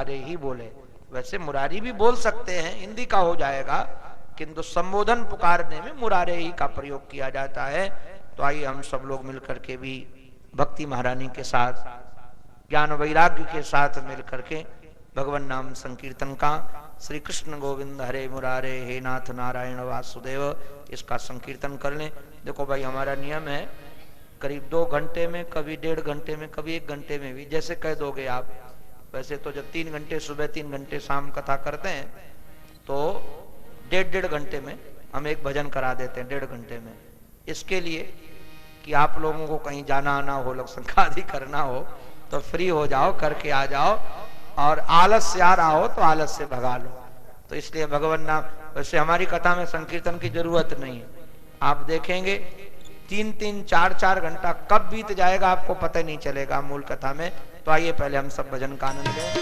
मुरारे ही बोले। वैसे मुरारी भी बोल सकते हैं, हिंदी का हो जाएगा, किंतु संबोधन पुकारने में मुरारे ही का प्रयोग किया जाता है। तो आइए हम सब लोग मिलकर के भी भक्ति महारानी के साथ ज्ञान वैराग्य के साथ मिलकर के भगवान नाम संकीर्तन का श्री कृष्ण गोविंद हरे मुरारे हे नाथ नारायण वासुदेव इसका संकीर्तन कर लें। देखो भाई, हमारा नियम है करीब 2 घंटे में, कभी 1.5 घंटे में, कभी 1 घंटे में भी, जैसे कह दोगे आप। वैसे तो जब 3 घंटे सुबह 3 घंटे शाम कथा करते हैं तो 1.5 घंटे में हम एक भजन करा देते हैं, 1.5 घंटे में। इसके लिए कि आप लोगों को कहीं जाना आना हो, लोग संकादी करना हो तो फ्री हो जाओ, करके आ जाओ, और आलस से आ रहा हो तो आलस से भगा लो। तो इसलिए भगवान नाम, वैसे हमारी कथा में संकीर्तन की जरूरत नहीं है। आप देखेंगे 3-3, 4-4 घंटा कब बीत जाएगा आपको पता नहीं चलेगा मूल कथा में। तो आइए पहले हम सब भजन का आनंद लें।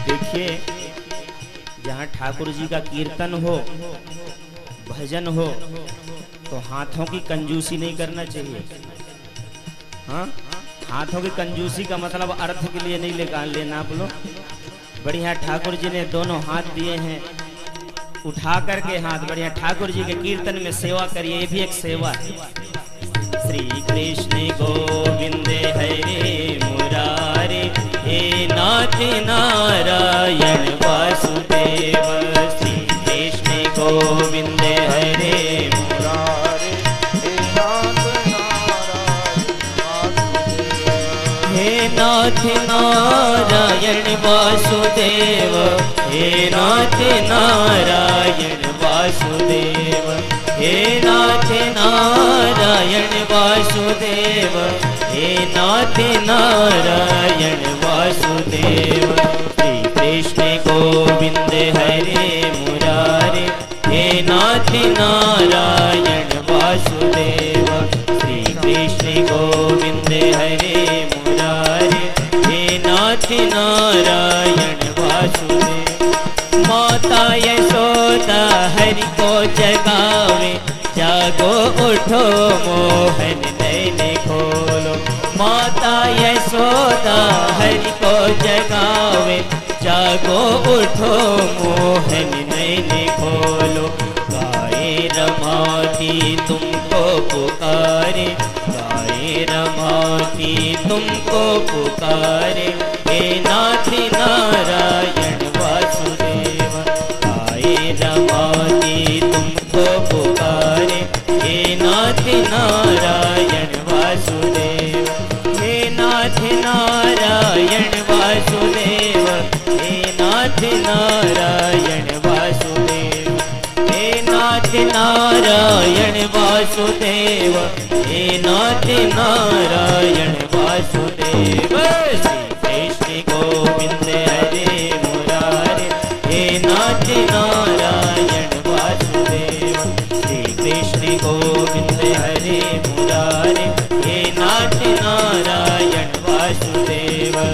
देखिए, जहाँ ठाकुर जी का कीर्तन हो, भजन हो, तो हाथों की कंजूसी नहीं करना चाहिए। हाँ, हाथों की कंजूसी का मतलब अर्थ के लिए नहीं लेना आप लोग। बढ़िया ठाकुर जी ने दोनों हाथ दिए हैं, उठा करके हाथ बढ़िया ठाकुर जी के कीर्तन में सेवा करिए, ये भी एक सेवा है। श्री कृष्ण गोविंद हरे मुरारे हे नाथ नारायण वासुदेव। श्री कृष्ण गोविंद हरे मुरारे हे नाथ नारायण वासुदेव। हे नाथ नारायण वासुदेव। हे नाथ नारायण वासुदेव। हे नाथ नारायण वासुदेव। श्री कृष्ण गोविंद हरे मुरारे हे नाथ नारायण वासुदेव। श्री कृष्ण गोविंद हरे मुरारे हे नाथ नारायण वासुदेव। माता यशोदा हरि को जगावे, जागो उठो मोहन नैन खोलो। माता यशोदा हरि को जगावे, जागो उठो मोहन नैन खोलो। गाए रमाती तुमको पुकारे, गाए रमाती तुमको पुकारे हे नाथ नारायण वासुदेव। गाए रमाती तुमको पुकारे हे नाथ नारायण वासुदेव। हे नाथ नारायण वासुदेव। हे नाथ नारायण वासुदेव। हे नाथ नारायण वासुदेव। हे नाथ नारायण वासुदेव। श्री कृष्ण गोविंद हरे मुरारे हे नाथ नारायण वासुदेव। श्री कृष्ण गोविंद हरे मुरारे हे नाथ नारायण वासुदेव।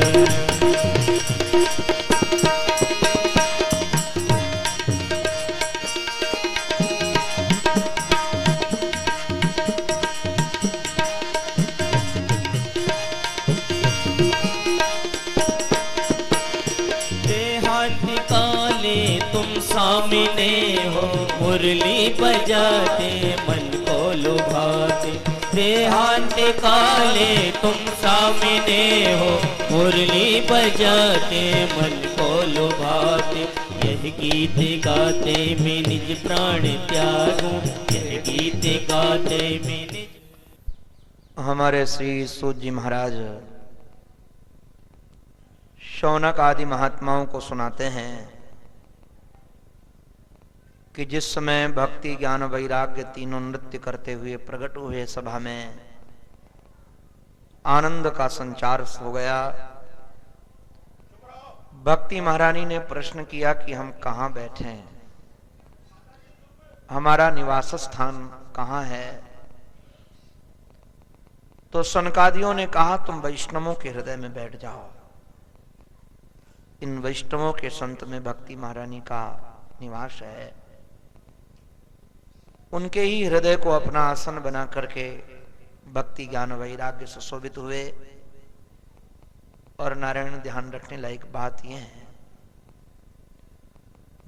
सामने हो मुरली बजाते मन को लुभाते। देहांत काले तुम सामने हो मुरली बजाते मन को लुभाते। यह गीत गाते मैं निज प्राण त्यागूं, यह गीत गाते मैं निज। हमारे श्री सूत जी महाराज शौनक आदि महात्माओं को सुनाते हैं कि जिस समय भक्ति ज्ञान वैराग्य तीनों नृत्य करते हुए प्रकट हुए सभा में, आनंद का संचार हो गया। भक्ति महारानी ने प्रश्न किया कि हम कहाँ बैठे हैं, हमारा निवास स्थान कहाँ है। तो सनकादियों ने कहा तुम वैष्णवों के हृदय में बैठ जाओ। इन वैष्णवों के संत में भक्ति महारानी का निवास है। उनके ही हृदय को अपना आसन बना करके भक्ति ज्ञान वैराग्य से शोभित हुए और नारायण ध्यान रखने लायक बात यह है,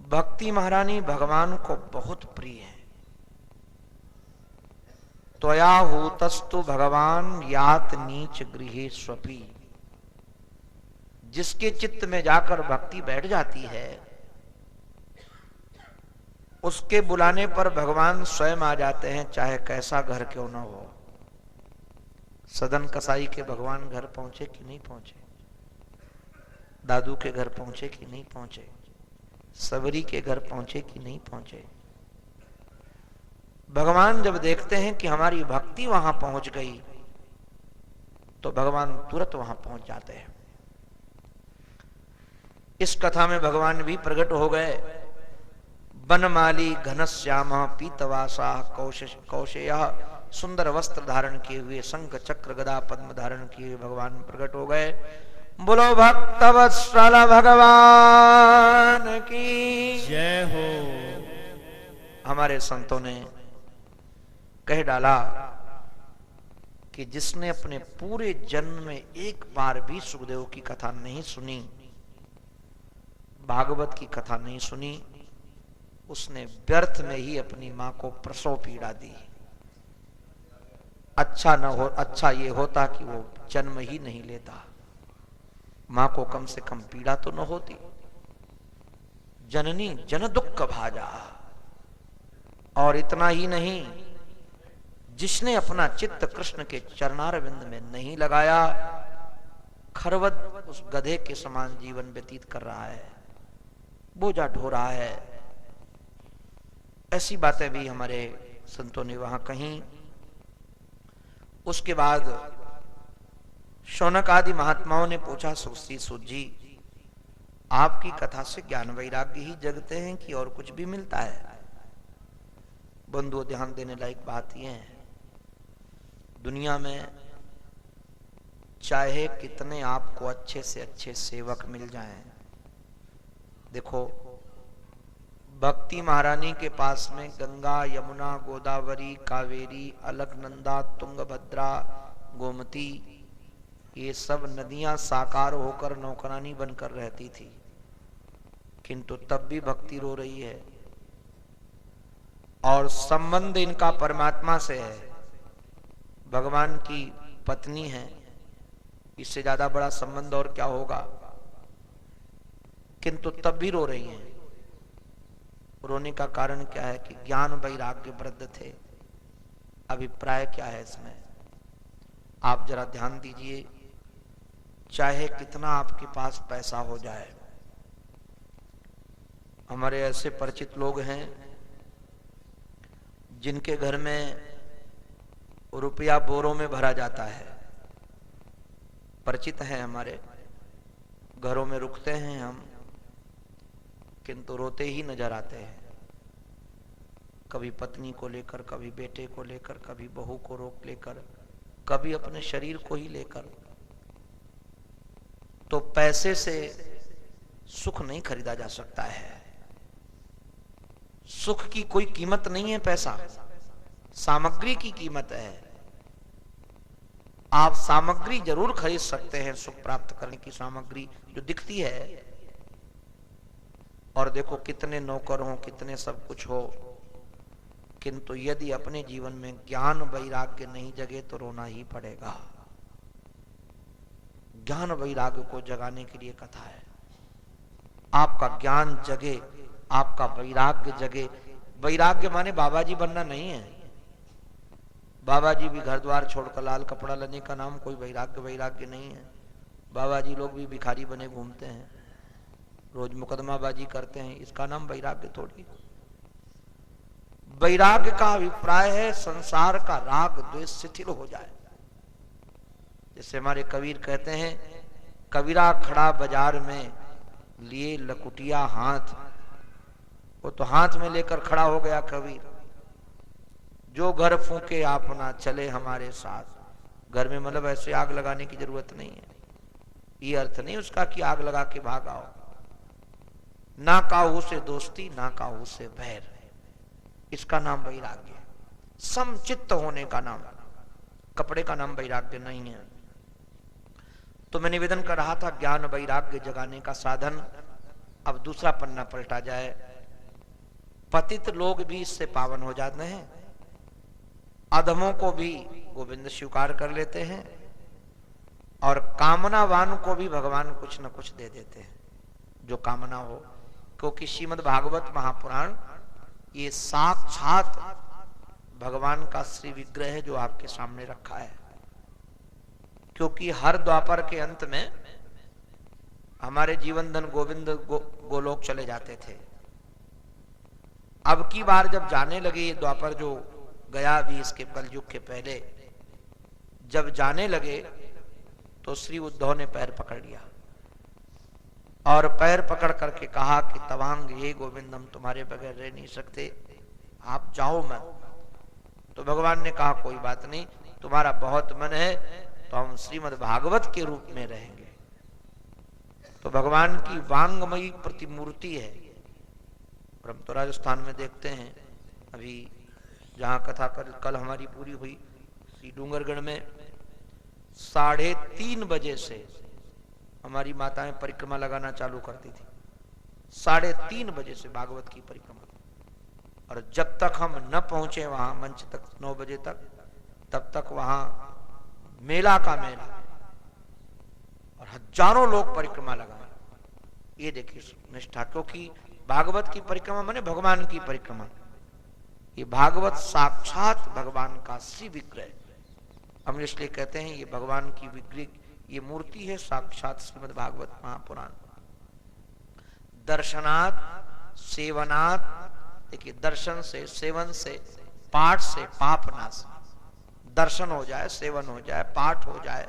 भक्ति महारानी भगवान को बहुत प्रिय है। त्वया हूतस्तु भगवान यात नीच गृहे स्वपी। जिसके चित्त में जाकर भक्ति बैठ जाती है, उसके बुलाने पर भगवान स्वयं आ जाते हैं, चाहे कैसा घर क्यों न हो। सदन कसाई के भगवान घर पहुंचे कि नहीं पहुंचे, दादू के घर पहुंचे कि नहीं पहुंचे, सबरी के घर पहुंचे कि नहीं पहुंचे। भगवान जब देखते हैं कि हमारी भक्ति वहां पहुंच गई, तो भगवान तुरंत वहां पहुंच जाते हैं। इस कथा में भगवान भी प्रकट हो गए। बनमाली घनश्याम पीतवासा कौशेय, सुंदर वस्त्र धारण किए हुए, शंख चक्र गदा पद्म धारण किए हुए भगवान प्रकट हो गए। बोलो भक्तवत्सल भगवान की जय हो। हमारे संतों ने कह डाला कि जिसने अपने पूरे जन्म में एक बार भी सुखदेव की कथा नहीं सुनी, भागवत की कथा नहीं सुनी, उसने व्यर्थ में ही अपनी मां को प्रसव पीड़ा दी। अच्छा ये होता कि वो जन्म ही नहीं लेता, मां को कम से कम पीड़ा तो न होती। जननी जन दुख भाजा। और इतना ही नहीं, जिसने अपना चित्त कृष्ण के चरणारविंद में नहीं लगाया, खरवद उस गधे के समान जीवन व्यतीत कर रहा है, बोझा ढो रहा है। ऐसी बातें भी हमारे संतों ने वहां कही। उसके बाद शौनक आदि महात्माओं ने पूछा, सुश्री सूत जी, आपकी कथा से ज्ञान वैराग्य ही जगते हैं कि और कुछ भी मिलता है? बंधुओं, ध्यान देने लायक बात यह है, दुनिया में चाहे कितने आपको अच्छे से अच्छे सेवक मिल जाएं, देखो भक्ति महारानी के पास में गंगा, यमुना, गोदावरी, कावेरी, अलकनंदा, तुंगभद्रा, गोमती, ये सब नदियां साकार होकर नौकरानी बनकर रहती थी, किंतु तब भी भक्ति रो रही है। और संबंध इनका परमात्मा से है, भगवान की पत्नी है, इससे ज्यादा बड़ा संबंध और क्या होगा, किंतु तब भी रो रही हैं। रोने का कारण क्या है कि ज्ञान वैराग्य वृद्ध थे। अभिप्राय क्या है इसमें, आप जरा ध्यान दीजिए। चाहे कितना आपके पास पैसा हो जाए, हमारे ऐसे परिचित लोग हैं जिनके घर में रुपया बोरों में भरा जाता है, परिचित हैं, हमारे घरों में रुकते हैं हम, किंतु रोते ही नजर आते हैं। कभी पत्नी को लेकर, कभी बेटे को लेकर, कभी बहू को रोक लेकर, कभी अपने शरीर को ही लेकर। तो पैसे से सुख नहीं खरीदा जा सकता है। सुख की कोई कीमत नहीं है पैसा, सामग्री की कीमत है। आप सामग्री जरूर खरीद सकते हैं, सुख प्राप्त करने की सामग्री जो दिखती है। और देखो कितने नौकर हो, कितने सब कुछ हो, किंतु यदि अपने जीवन में ज्ञान वैराग्य नहीं जगे तो रोना ही पड़ेगा। ज्ञान वैराग्य को जगाने के लिए कथा है। आपका ज्ञान जगे, आपका वैराग्य जगे। वैराग्य माने बाबा जी बनना नहीं है। बाबा जी भी घर द्वार छोड़कर लाल कपड़ा लेने का नाम कोई वैराग्य नहीं है। बाबा जी लोग भी भिखारी बने घूमते हैं, रोज मुकदमाबाजी करते हैं, इसका नाम वैराग्य थोड़ी। वैराग्य का अभिप्राय है संसार का राग द्वेष शिथिल हो जाए। जैसे हमारे कबीर कहते हैं, कबीरा खड़ा बाजार में लिए लकुटिया हाथ। वो तो हाथ में लेकर खड़ा हो गया कबीर। जो घर फूके अपना चले हमारे साथ। घर में मतलब ऐसे आग लगाने की जरूरत नहीं है। ये अर्थ नहीं उसका कि आग लगा के भाग आओ। ना काहू से दोस्ती, ना काहू से बैर, इसका नाम वैराग्य। समचित्त होने का नाम, कपड़े का नाम वैराग्य नहीं है। तो मैं निवेदन कर रहा था ज्ञान वैराग्य जगाने का साधन। अब दूसरा पन्ना पलटा जाए। पतित लोग भी इससे पावन हो जाते हैं, अधमों को भी गोविंद स्वीकार कर लेते हैं, और कामनावान को भी भगवान कुछ न कुछ दे देते हैं जो कामना हो। क्योंकि श्रीमद् भागवत महापुराण ये साक्षात भगवान का श्री विग्रह है जो आपके सामने रखा है। क्योंकि हर द्वापर के अंत में हमारे जीवन धन गोविंद गोलोक चले जाते थे। अब की बार जब जाने लगे ये द्वापर, जो गया भी इसके कलयुग के पहले, जब जाने लगे तो श्री उद्धव ने पैर पकड़ लिया और पैर पकड़ करके कहा कि तवांग ये गोविंद, हम तुम्हारे बगैर रह नहीं सकते, आप जाओ मत। तो भगवान ने कहा कोई बात नहीं, तुम्हारा बहुत मन है तो हम श्रीमद् भागवत के रूप में रहेंगे। तो भगवान की वांगमयी प्रतिमूर्ति है। और हम तो राजस्थान में देखते हैं, अभी जहां कथा कल हमारी पूरी हुई श्री डूंगरगढ़ में 3:30 बजे से हमारी माताएं परिक्रमा लगाना चालू करती थी। 3:30 बजे से भागवत की परिक्रमा, और जब तक हम न पहुंचे वहां मंच तक 9 बजे तक, तब तक वहां मेला का मेला, और हजारों लोग परिक्रमा लगाए। ये देखिए निष्ठा, क्योंकि भागवत की परिक्रमा माने भगवान की परिक्रमा। ये भागवत साक्षात भगवान का श्री विग्रह, हम इसलिए कहते हैं ये भगवान की विग्रह, ये मूर्ति है साक्षात श्रीमद् भागवत महापुराण। दर्शनात् सेवनात्, देखिए दर्शन से, सेवन से, पाठ से पाप नाश। दर्शन हो जाए, सेवन हो जाए, पाठ हो जाए,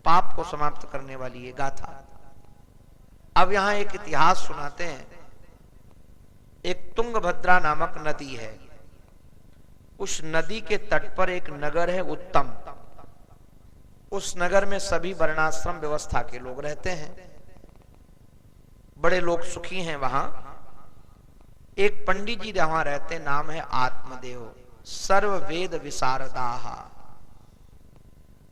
पाप को समाप्त करने वाली ये गाथा। अब यहां एक इतिहास सुनाते हैं। एक तुंगभद्रा नामक नदी है, उस नदी के तट पर एक नगर है उत्तम। उस नगर में सभी वर्णाश्रम व्यवस्था के लोग रहते हैं, बड़े लोग सुखी हैं वहां। एक पंडित जी वहां रहते, नाम है आत्मदेव। सर्व वेद विशारदाह,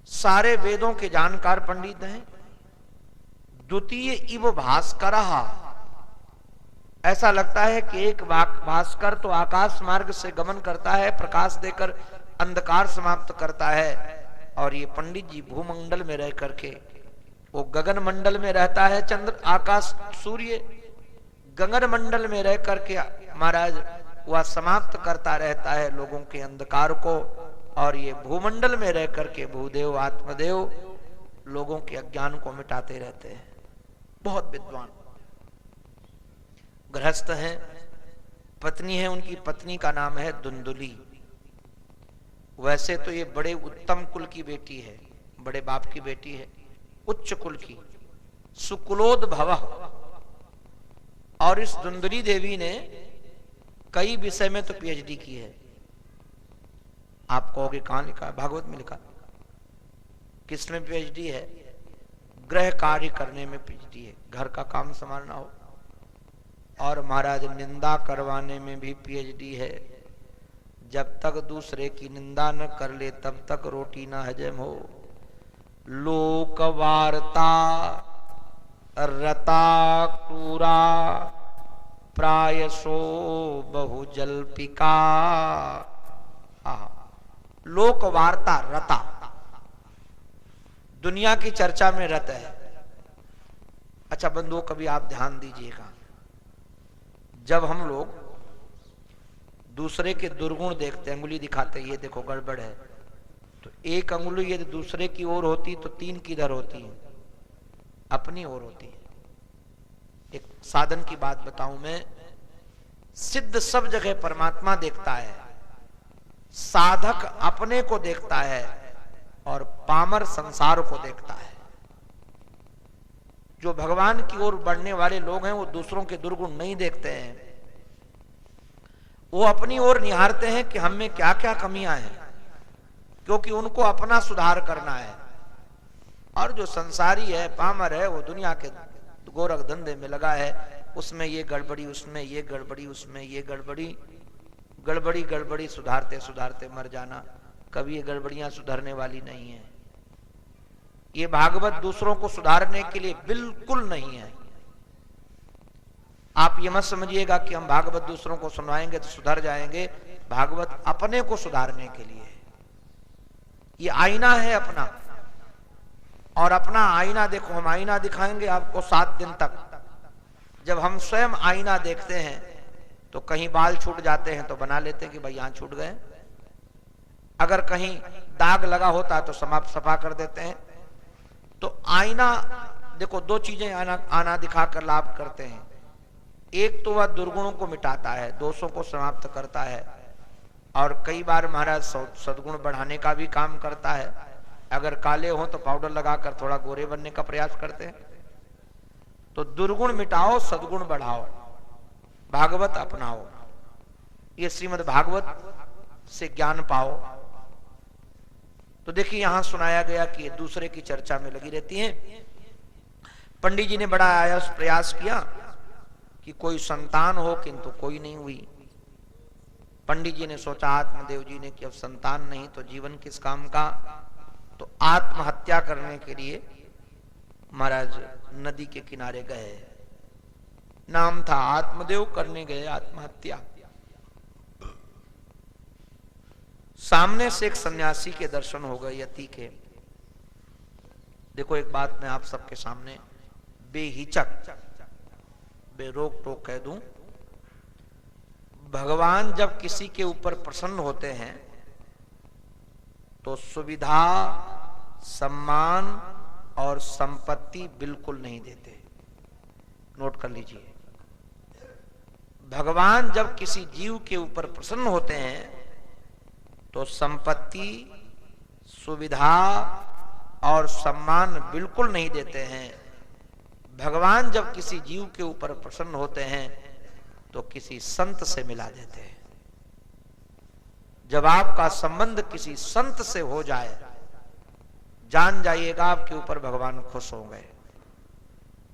सारे वेदों के जानकार पंडित हैं। द्वितीय इव भास्कर, ऐसा लगता है कि एक भास्कर तो आकाश मार्ग से गमन करता है, प्रकाश देकर अंधकार समाप्त करता है, और ये पंडित जी भूमंडल में रह करके, वो गगन मंडल में रहता है, चंद्र आकाश सूर्य गगन मंडल में रह करके महाराज वह समाप्त करता रहता है लोगों के अंधकार को, और ये भूमंडल में रह करके भूदेव आत्मदेव लोगों के अज्ञान को मिटाते रहते हैं। बहुत विद्वान गृहस्थ हैं, पत्नी है, उनकी पत्नी का नाम है धुंधुली। वैसे तो ये बड़े उत्तम कुल की बेटी है, बड़े बाप की बेटी है, उच्च कुल की, सुकुलोद्भवः। और इस धुंधुली देवी ने कई विषय में तो पीएचडी की है। आप कहोगे कहां लिखा है? भागवत में लिखा। किसमें पीएचडी है? गृह कार्य करने में पीएचडी है, घर का काम संभालना हो। और महाराज निंदा करवाने में भी पीएचडी है। जब तक दूसरे की निंदा न कर ले तब तक रोटी न हजम हो। लोक वार्ता रता क्रूरा प्रायसो बहुजल्पिका। लोक वार्ता रता, दुनिया की चर्चा में रत है। अच्छा बंधुओं, कभी आप ध्यान दीजिएगा, जब हम लोग दूसरे के दुर्गुण देखते, अंगुली दिखाते, ये देखो गड़बड़ है, तो एक अंगुली यदि दूसरे की ओर होती तो 3 किधर होती है? अपनी ओर होती है। एक साधन की बात बताऊं मैं, सिद्ध सब जगह परमात्मा देखता है, साधक अपने को देखता है, और पामर संसार को देखता है। जो भगवान की ओर बढ़ने वाले लोग हैं वो दूसरों के दुर्गुण नहीं देखते हैं, वो अपनी ओर निहारते हैं कि हम में क्या क्या कमियां हैं, क्योंकि उनको अपना सुधार करना है। और जो संसारी है, पामर है, वो दुनिया के गोरख धंधे में लगा है, उसमें ये गड़बड़ी, उसमें ये गड़बड़ी, उसमें ये गड़बड़ी, गड़बड़ी गड़बड़ी सुधारते सुधारते मर जाना। कभी ये गड़बड़ियां सुधरने वाली नहीं है। ये भागवत दूसरों को सुधारने के लिए बिल्कुल नहीं है। आप ये मत समझिएगा कि हम भागवत दूसरों को सुनाएंगे तो सुधर जाएंगे। भागवत अपने को सुधारने के लिए, ये आईना है अपना। और अपना आईना देखो, हम आईना दिखाएंगे आपको 7 दिन तक। जब हम स्वयं आईना देखते हैं तो कहीं बाल छूट जाते हैं तो बना लेते हैं कि भाई यहां छूट गए। अगर कहीं दाग लगा होता है तो सफा कर देते हैं। तो आईना देखो, 2 चीजें आना दिखाकर लाभ करते हैं। एक तो वह दुर्गुणों को मिटाता है, दोषों को समाप्त करता है, और कई बार महाराज सद्गुण बढ़ाने का भी काम करता है। अगर काले हो तो पाउडर लगाकर थोड़ा गोरे बनने का प्रयास करते हैं। तो दुर्गुण मिटाओ, सद्गुण बढ़ाओ, भागवत अपनाओ। ये श्रीमद् भागवत से ज्ञान पाओ। तो देखिए यहां सुनाया गया कि दूसरे की चर्चा में लगी रहती हैं। पंडित जी ने बड़ा आयास प्रयास किया कि कोई संतान हो, किंतु कोई नहीं हुई। पंडित जी ने सोचा, आत्मदेव जी ने, कि अब संतान नहीं तो जीवन किस काम का। तो आत्महत्या करने के लिए महाराज नदी के किनारे गए। नाम था आत्मदेव, करने गए आत्महत्या। सामने से एक सन्यासी के दर्शन हो गए, यति के। देखो एक बात मैं आप सबके सामने बेहिचक बेरोक टोक कह दूं, भगवान जब किसी के ऊपर प्रसन्न होते हैं तो सुविधा, सम्मान और संपत्ति बिल्कुल नहीं देते। नोट कर लीजिए, भगवान जब किसी जीव के ऊपर प्रसन्न होते हैं तो संपत्ति, सुविधा और सम्मान बिल्कुल नहीं देते हैं। भगवान जब किसी जीव के ऊपर प्रसन्न होते हैं तो किसी संत से मिला देते हैं। जब आपका संबंध किसी संत से हो जाए, जान जाइएगा आपके ऊपर भगवान खुश हो गए।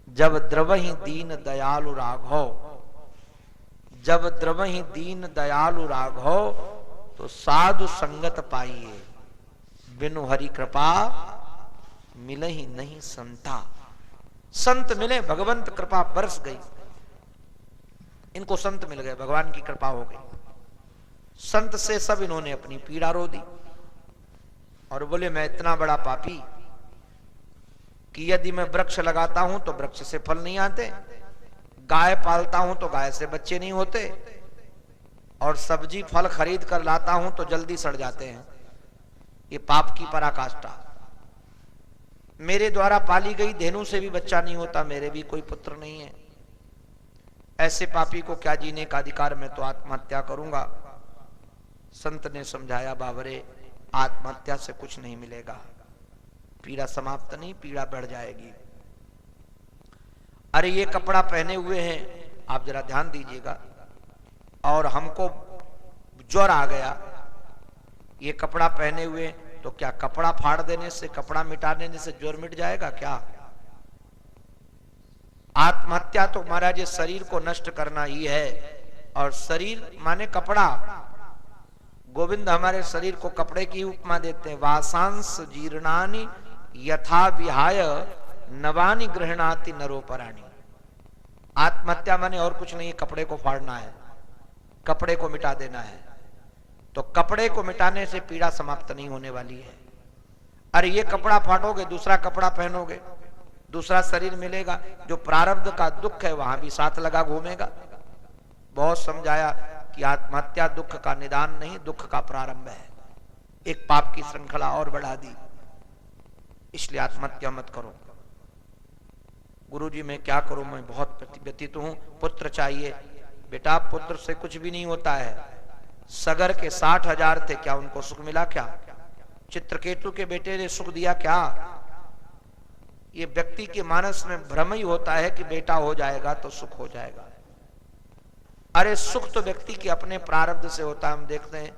जब द्रवहि दीन दयालु राघव, जब द्रवहि दीन दयालु राघव, तो साधु संगत पाइए, बिनु हरि कृपा मिलहि नहीं संता। संत मिले, भगवंत कृपा बरस गई। इनको संत मिल गए, भगवान की कृपा हो गई। संत से सब इन्होंने अपनी पीड़ा रो दी और बोले, मैं इतना बड़ा पापी कि यदि मैं वृक्ष लगाता हूं तो वृक्ष से फल नहीं आते, गाय पालता हूं तो गाय से बच्चे नहीं होते, और सब्जी फल खरीद कर लाता हूं तो जल्दी सड़ जाते हैं। ये पाप की पराकाष्ठा। मेरे द्वारा पाली गई धेनु से भी बच्चा नहीं होता, मेरे भी कोई पुत्र नहीं है। ऐसे पापी को क्या जीने का अधिकार, मैं तो आत्महत्या करूंगा। संत ने समझाया, बाबरे आत्महत्या से कुछ नहीं मिलेगा, पीड़ा समाप्त नहीं, पीड़ा बढ़ जाएगी। अरे ये कपड़ा पहने हुए हैं, आप जरा ध्यान दीजिएगा, और हमको ज्वर आ गया, ये कपड़ा पहने हुए, तो क्या कपड़ा फाड़ देने से, कपड़ा मिटा देने से ज्वर मिट जाएगा क्या? आत्महत्या तो महाराज ये शरीर को नष्ट करना ही है, और शरीर माने कपड़ा। गोविंद हमारे शरीर को कपड़े की उपमा देते हैं। वासांस जीर्णानि यथा विहाय नवानि गृहणाति नरोपराणि। आत्महत्या माने और कुछ नहीं, कपड़े को फाड़ना है, कपड़े को मिटा देना है। तो कपड़े को मिटाने से पीड़ा समाप्त नहीं होने वाली है। अरे ये कपड़ा फाड़ोगे, दूसरा कपड़ा पहनोगे, दूसरा शरीर मिलेगा, जो प्रारब्ध का दुख है वहां भी साथ लगा घूमेगा। बहुत समझाया कि आत्महत्या दुख का निदान नहीं, दुख का प्रारंभ है। एक पाप की श्रृंखला और बढ़ा दी, इसलिए आत्महत्या मत करो। गुरुजी मैं क्या करूं, मैं बहुत व्यतीत हूं, पुत्र चाहिए। बेटा पुत्र से कुछ भी नहीं होता है। सगर के 60,000 थे, क्या उनको सुख मिला क्या? चित्रकेतु के बेटे ने सुख दिया क्या? ये व्यक्ति के मानस में भ्रम ही होता है कि बेटा हो जाएगा तो सुख हो जाएगा। अरे सुख तो व्यक्ति के अपने प्रारब्ध से होता है। हम देखते हैं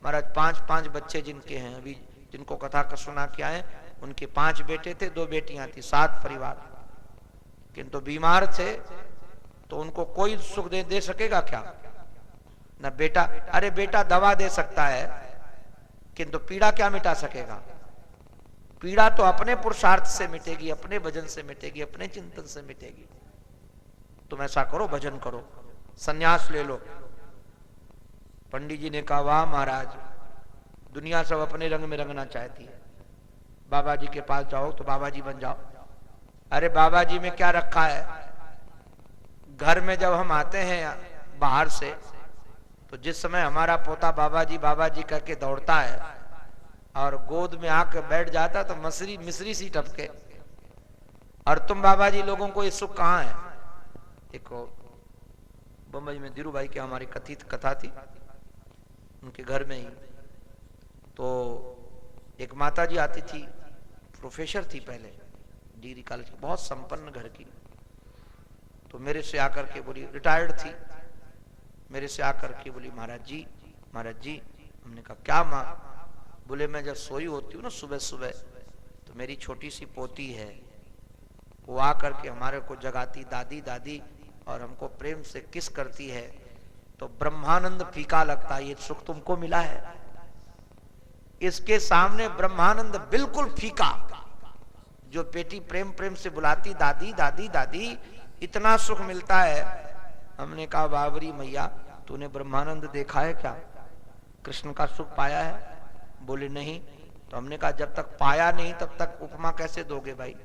महाराज 5-5 बच्चे जिनके हैं, अभी जिनको कथा का सुना क्या है, उनके 5 बेटे थे, 2 बेटियां थी, 7 परिवार, किंतु बीमार थे तो उनको कोई सुख दे सकेगा क्या? ना बेटा। अरे बेटा दवा दे सकता है, किंतु पीड़ा क्या मिटा सकेगा? पीड़ा तो अपने पुरुषार्थ से मिटेगी, अपने भजन से मिटेगी, अपने चिंतन से मिटेगी। तुम ऐसा करो, भजन करो, सन्यास ले लो। पंडित जी ने कहा, वाह महाराज, दुनिया सब अपने रंग में रंगना चाहती है, बाबा जी के पास जाओ तो बाबा जी बन जाओ। अरे बाबा जी में क्या रखा है? घर में जब हम आते हैं बाहर से, तो जिस समय हमारा पोता बाबा जी करके दौड़ता है और गोद में आकर बैठ जाता है तो मिश्री सी टपके, और तुम बाबा जी लोगों को ये सुख कहाँ है? देखो, बम्बई में धीरू भाई की हमारी कथित कथा थी, उनके घर में ही तो एक माता जी आती थी, प्रोफेसर थी पहले, डिग्री कॉलेज की, बहुत संपन्न घर की। तो मेरे से आकर के बोली, रिटायर्ड थी, मेरे से आकर के बोली, महाराज जी हमने कहा क्या माँ? बोले मैं जब सोई होती हूँ ना सुबह सुबह, तो मेरी छोटी सी पोती है, वो आकर के हमारे को जगाती, दादी दादी, और हमको प्रेम से किस करती है, तो ब्रह्मानंद फीका लगता है। ये सुख तुमको मिला है, इसके सामने ब्रह्मानंद बिल्कुल फीका। जो बेटी प्रेम प्रेम से बुलाती, दादी दादी दादी, इतना सुख मिलता है। हमने कहा, बाबरी मैया, तूने ब्रह्मानंद देखा है क्या? कृष्ण का सुख पाया है? बोले नहीं। तो हमने कहा, जब तक पाया नहीं तब तक उपमा कैसे दोगे भाई?